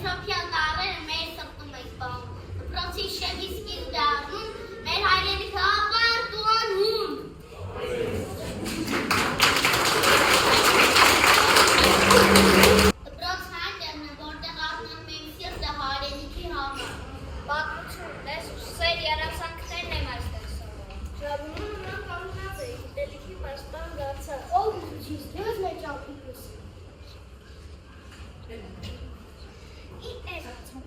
Մետրոպյան տարերը մեր սրտում եք բանում, դպրոցի շեղի սկիզբ դառնում, մեր հայրենիքը ապարտ ու անհուն։ Դպրոցն այնտեղն է, որտեղ արթնանում եմ սիրտը հայրենիքի համար։ Պատմությունն ես ու սեր երազանքներն եմ այստեղ սովորում։ Շարունում նման կանգնած էի, գիտելիքի պաշտպան դարձա։ Ով ուջիս, ես մեր ճամփիկս։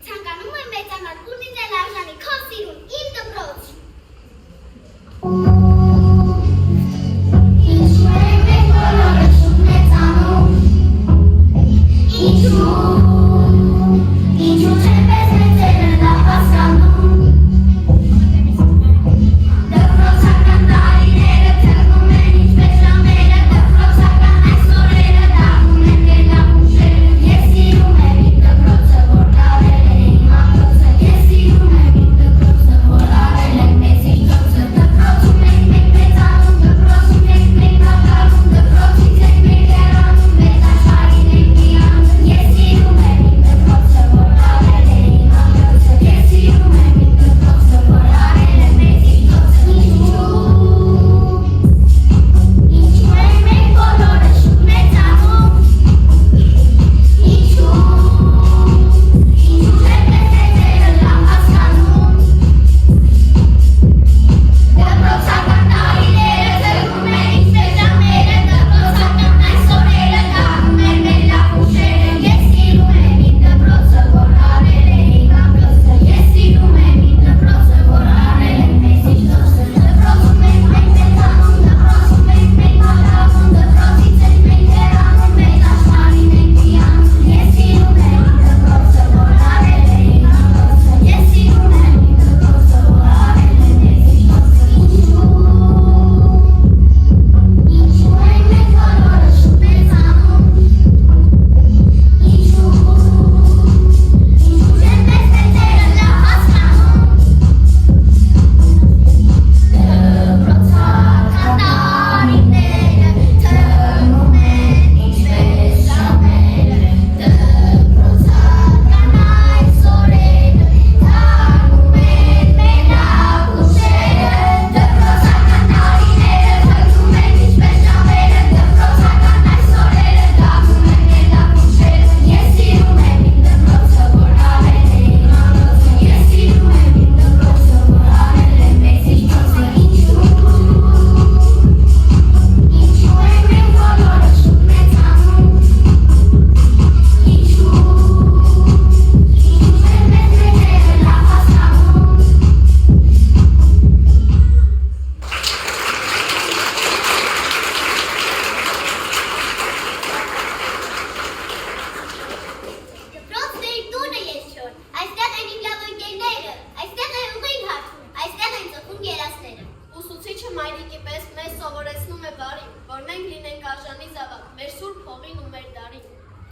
Ցանկանում եմ մեծանալ ու լինել արժանի քո սիրուն իմ դպրոց։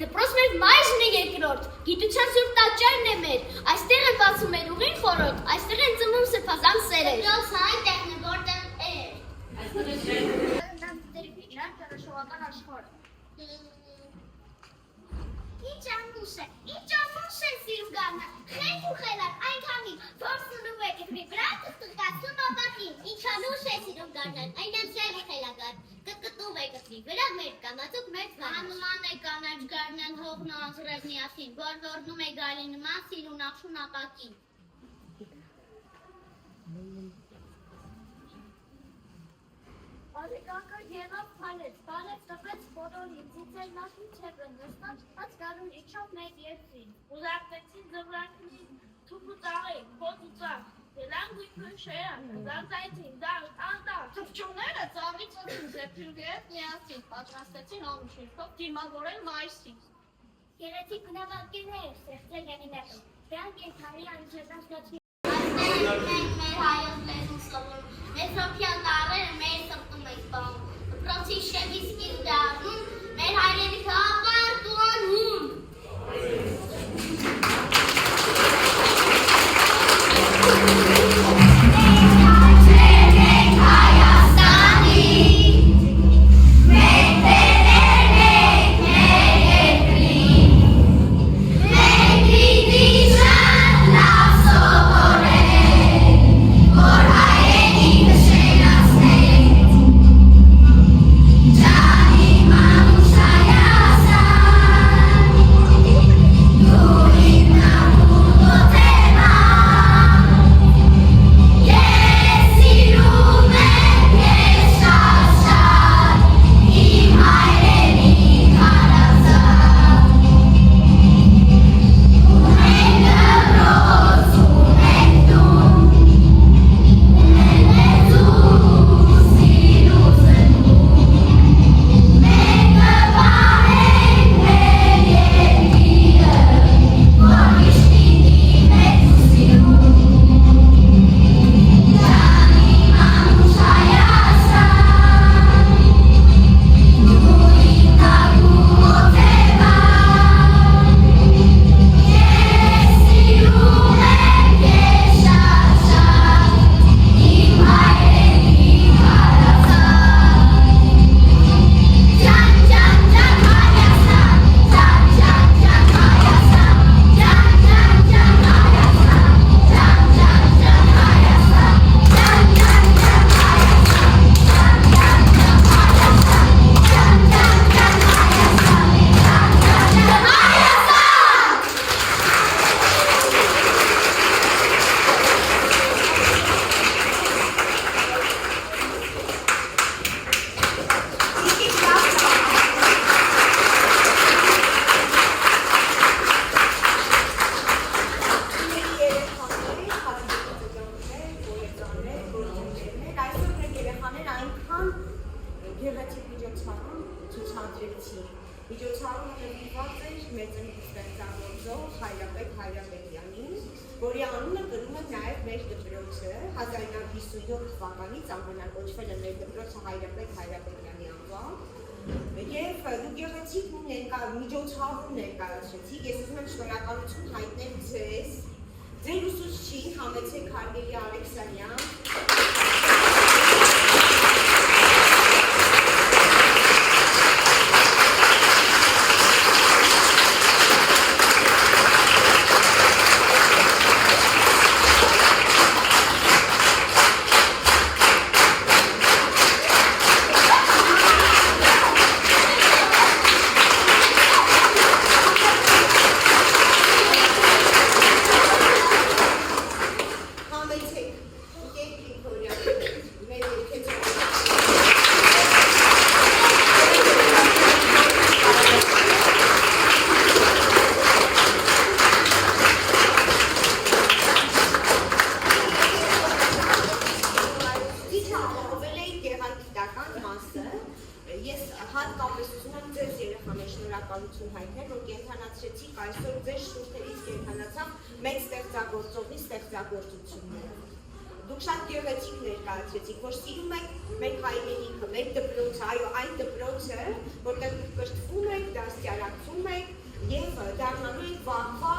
Դպրոցն մեր մայրն է երկրորդ, գիտության սուրբ տաճարն է մեր, այստեղ են բացում մեր ուղին խորհուրդ, այստեղ են ծնվում սրբազան սերեր։ Դպրոցը այնտեղն է, որտեղ էր։ Ինչ անուշ է սիրում գարնան, խենք ու խելակ այնքանին, որ սնում եք էդրի վրա տղտղկացում ապակին, ինչ անուշ է սիրում գարնան, այն անցյալ է խելագար, կտկտում է գծրի վրա մեր կամացուկ մեր Անման է կանաչ գարնան հողն ու անձրև միասին, որնում է գալի նման սիրուն աղշուն ապակին։ Ալեկանքը եղավ պանեց, տպեց բոլորին, ծիծել նախին չեպը նստան, հաց գարուն իչով մեր երկրին, ուզարկվեցին զվրանքնին, թուպ ու ծաղեին, պոտ ու ծաղ, դելան գույքն շեան, զանձայցին, դաղ, անդաղ, Թվճունները ծաղից օդին զեպյուրգետ միասին, պատրաստեցին ամուշիրքով դիմավորել մայրսին։ Գերեցիկ բնավարկերներ ստեղծել եղիներ, դրանք ենթանի անջերնացնացին։ Մենք մեր հայոց լեզուն սովորում, մետրոպյան տարերը մեր սրտում եք բանում, դպրոցի շեղի սկիզբ դառնում, մեր հայրենիքը ապարտ ու անհուն։ Մենք նվիրված էր մեծնի ստեղծագործող Հայրապետ Հայրապետյանին, որի անունը կրում է նաև մեր դպրոցը 1957 թվականից անվանակոչվել է մեր դպրոցը Հայրապետ Հայրապետյանի անվամբ եւ դուք գեղեցիկ միջոցառում ներկայացրեցիք, ես ուզում եմ շնորհակալություն հայտնել ձեզ, ձեր ուսուցչին Համեցեք Հարգելի Ալեքսանյան, Դուք շատ գեղեցիկ ներկայացրեցիք, որ սիրում եք մեր հայրենիքը, մեր դպրոցը, այո, այն դպրոցը, որտեղ դուք կրթվում եք, դաստիարակվում եք եւ դառնալու եք վաղվա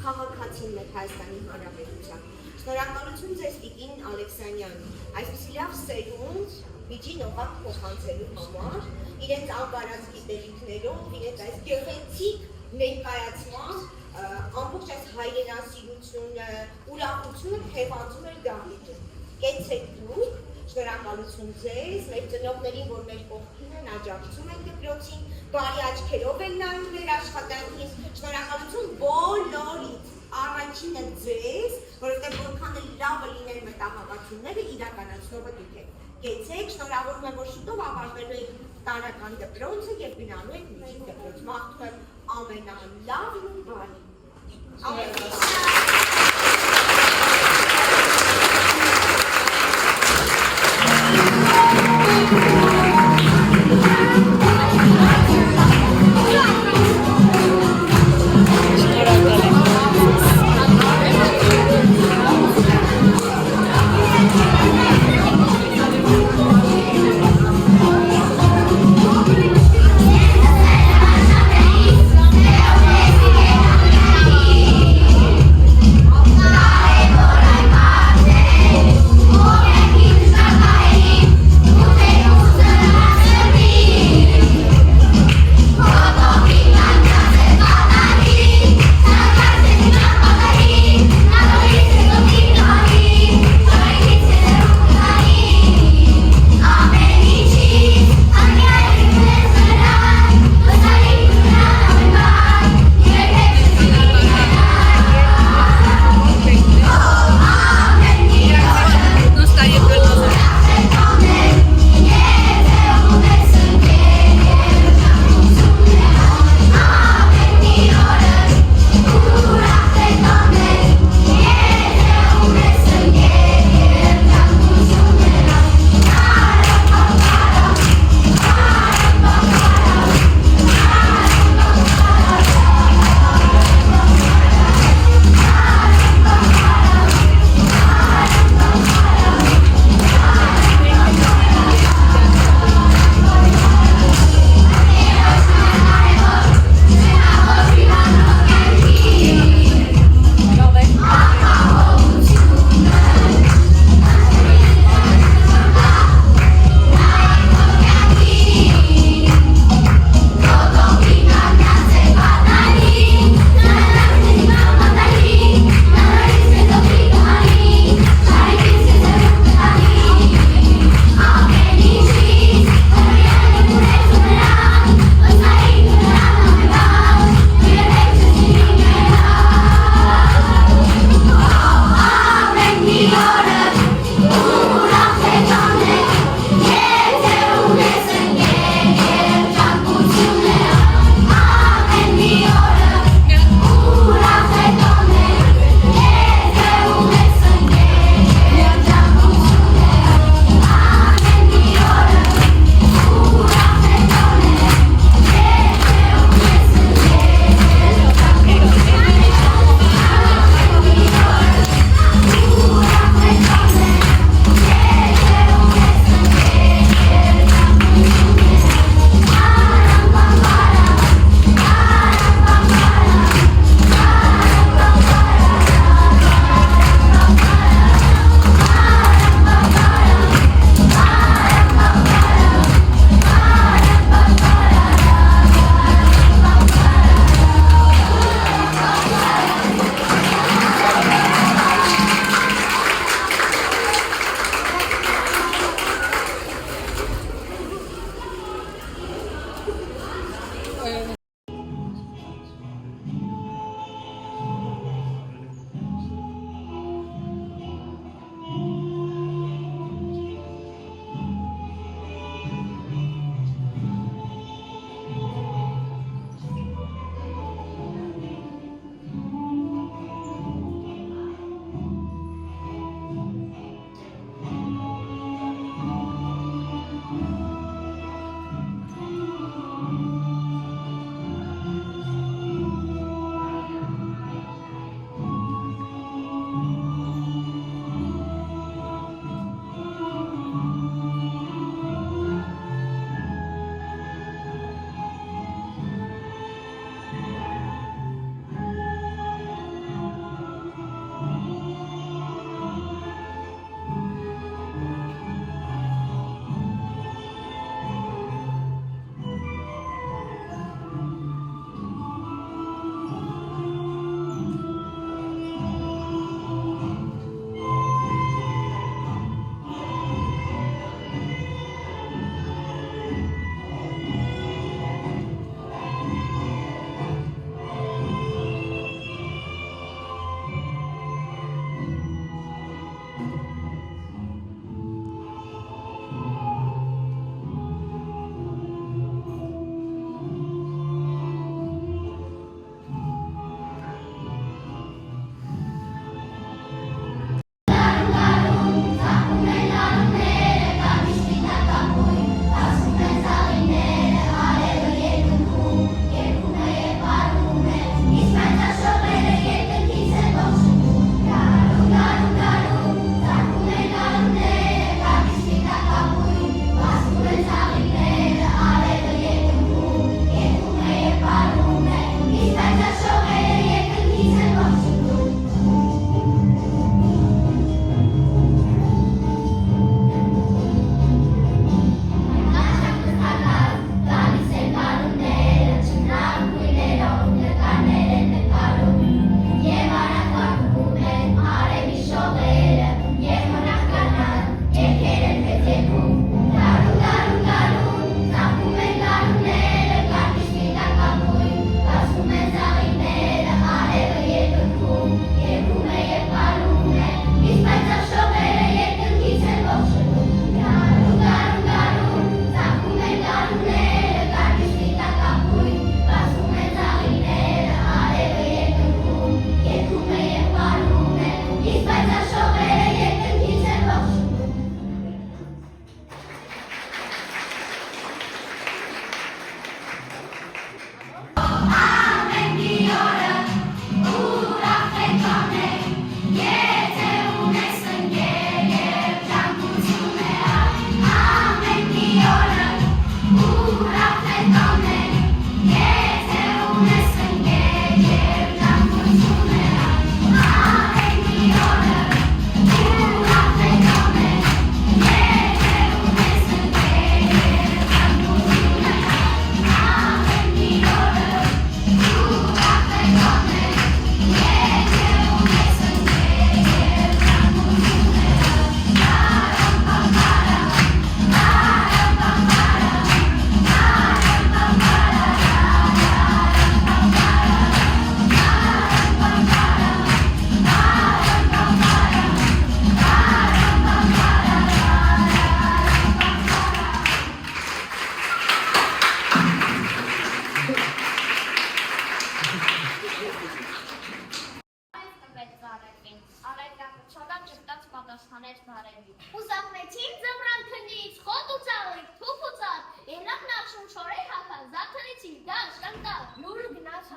քաղաքացիներ Հայաստանի Հանրապետության։ Շնորհակալություն ձեզ Տիկին Ալեքսանյան, այսպիսի լավ սերունդ միջին օղակ փոխանցելու համար, իրենց անբարած գիտելիքներով, իրենց այս գեղեցիկ ներկայացմամբ ամբողջ այս հայրենասիրությունը, ուրախությունը թևածում էր Դավիթը։ Կեցեք դուք, շնորհակալություն ձեզ, մեր ծնողներին, որ մեր կողքին են, աջակցում են դպրոցին, բարի աչքերով են նայում մեր աշխատանքին, շնորհակալություն բոլորից, առաջինը ձեզ, որովհետև որքան էլ լավը լինեն մտահղացումները, իրականացնողը դուք եք։ Կեցեք, շնորհավորում եմ, որ շուտով ավարտվելու եք տարրական դպրոցը եւ գնալու եք միջին դպրոց։ Մաղթում եմ ամենալավն ու բարին։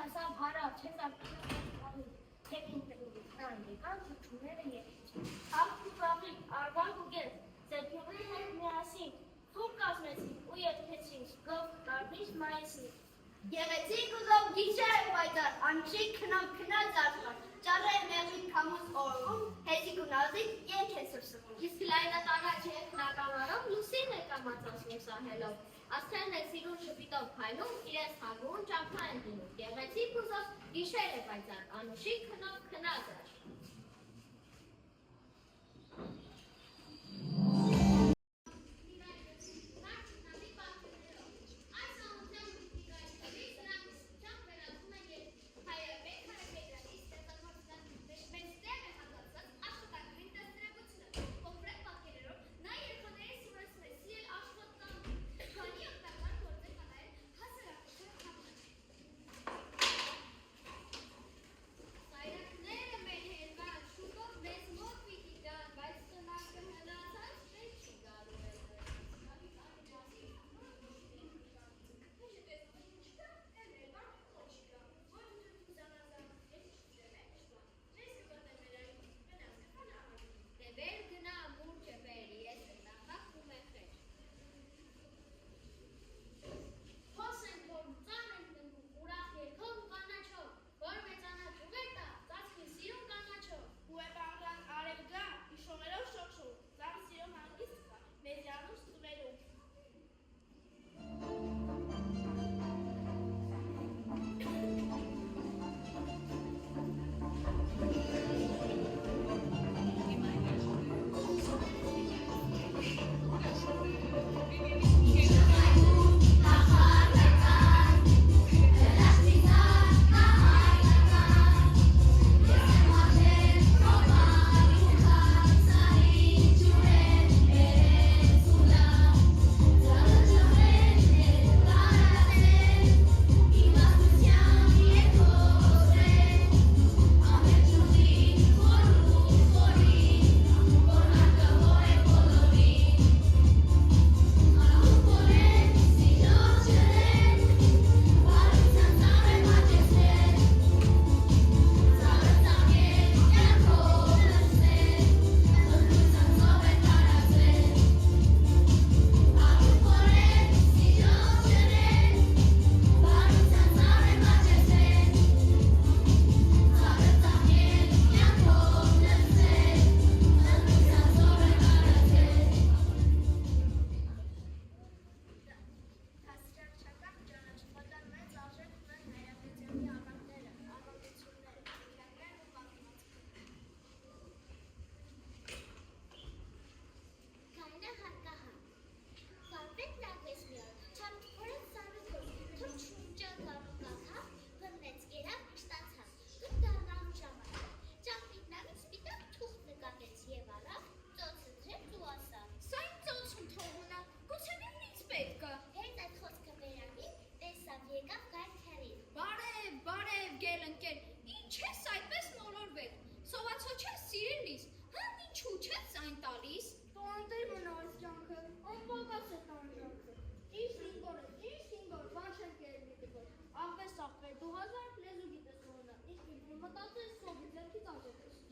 հասավ հարավ, չես ապրել, թեպին տան եկան, թուչուները եկեցին։ Աղբուղի, արվանք ու գետ, ձերքյուղի հետ միասին, թուղ կազմեցին ու եթեցին, գով կարմիր մայիսին։ Գեղեցիկ ու զով գիշեր է պայծառ, անշիկ քնած աշխար, ճառեր մեղրիկ քամուց օրվում, հեծիկ ու նազիկ ենք է սրսվում։ Իսկ լայնատանա չէ քնականարով լուսին է կամացածում սահելով, աստղերն է սիրուն շպիտով փայլում, իրենց հագուն ճամփա են դնում, գեղեցիկ ու զով գիշեր է պայծառ, անուշիկ քնով քնած աշխար։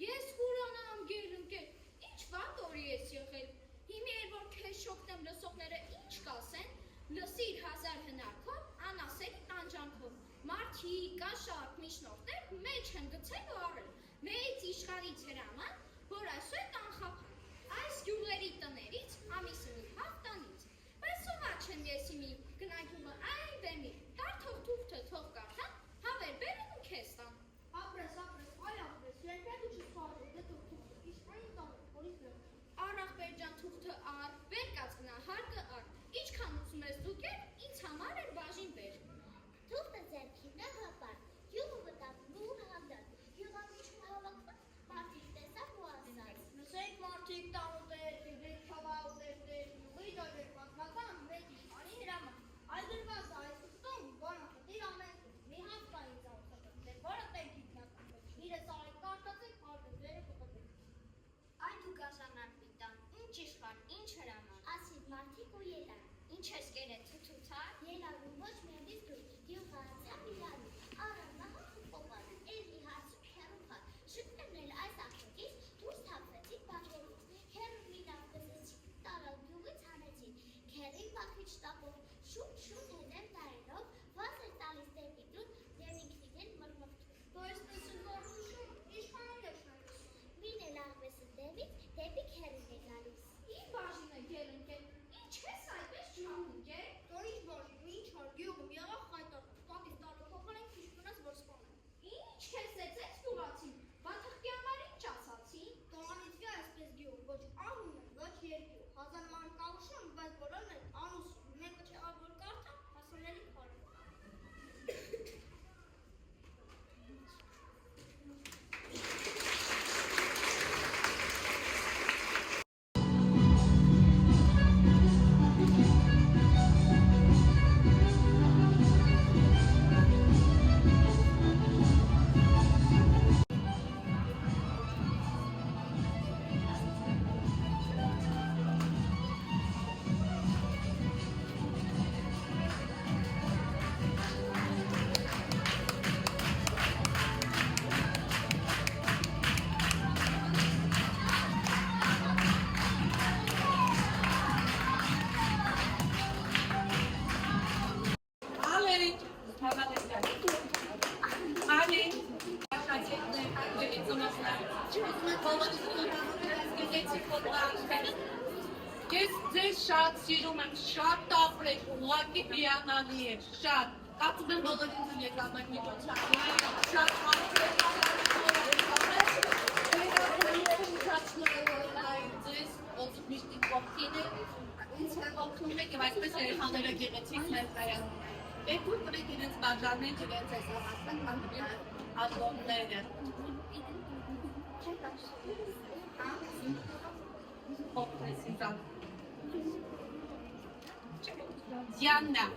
Ես կուրանամ գերընկեր, ինչ վատ օրի ես եղել, հիմի էր որ քեզ շոքտեմ լսողները ինչ կասեն, լսիր հազար հնարքով, անասելի տանջանքով, մարդիկ, կաշառք, միջնորդներ մեջ են գցել ու առել, մեծ իշխանից հրաման, որ այսօր կանխապ այս գյուղերի տներից, ամիսնի հաղթանից, բայց սոված չեն ես իմի, գնայքումը այն բեմի, տարթող թուղթը թող կարթան, հավեր բերեն ու քեզ տան։ Ապրես, այ ապրես, երկրետ ու չսպարում, դե թուղթը, իշխանին տանը, որից նեղ։ Առախբեր ջան թուղթը առ, վեր կացնա, հարկը առ, ինչքան ուզում ես դուք էր, ինձ համար էր բաժին բեր։ Թուղթը ձեռքին է հապար, յուղը վտակում ու հանդատ, յուղամիջում հավաքված, մարդիկ տեսավ ու ասաց. Լսեք մարդիկ տանուտեր, դիվրեք թավաուտերներ, յուղի դարվեր պատմական մեծ իշխանի հրաման, այլ դրված այս ուստում, որը խտիր ամենքում, մի հաստային ծավսակը, որը տենք իտնական, իրը սարի կարտացեք, հարտեզերը կպտեք։ Այն դու կազանար պիտան, ինչ իշխան, ինչ հրաման, ասիվ մարդիկ ու ելան, Ինչ ես կերել թութութար, ելան ու ոչ միանից դուր, յուղը անցավ իրանի, առանձնա Ձեզ շատ սիրում եմ, շատ տապրեք, ուղղակի հիանալի է, շատ։ Կարծում եմ բոլորին եկան եք միջոցառում, շատ հարցեր, ձեզ ոնց միշտ իմ կողքին է, ինձ հեղոքնում եք և այսպես երեխաները գեղեցիկ ներկայանում։ Երկու տրեք իրենց բաժանեն իրենց այս հավասան ալբոմները։ Diana.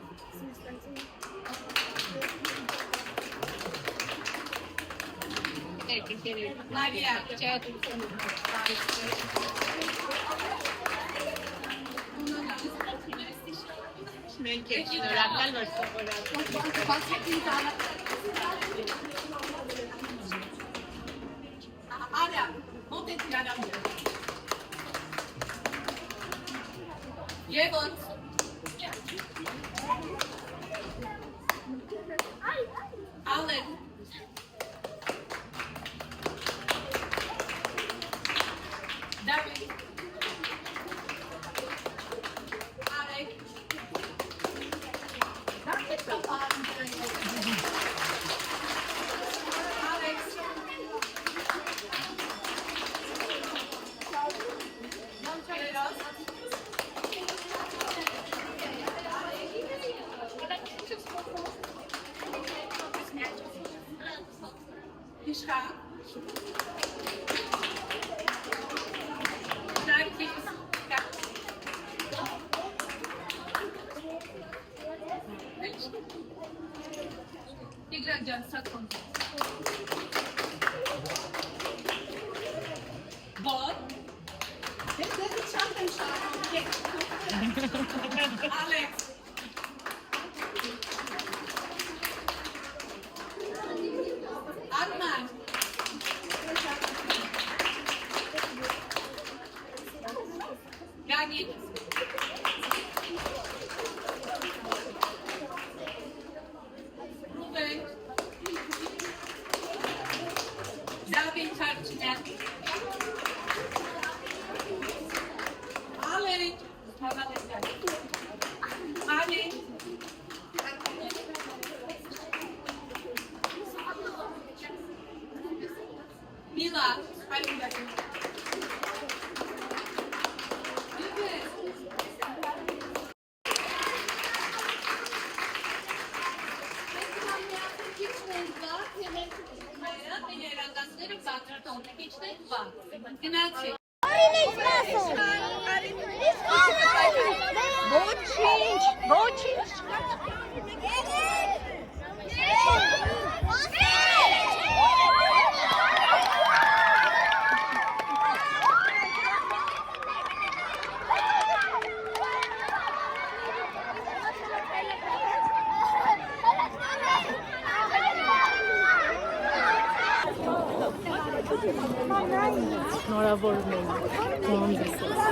Maria. Aria, monte tirare a me. Llevo. Alan. David. Alec. Alex. Ishka. Tigran sakın. Bot. Alex. Arman. Gani. Ruben. David Tarçinen. Alec. Ali. Mila. Hadi bakayım. Grazie. Շնորհավորում եմ։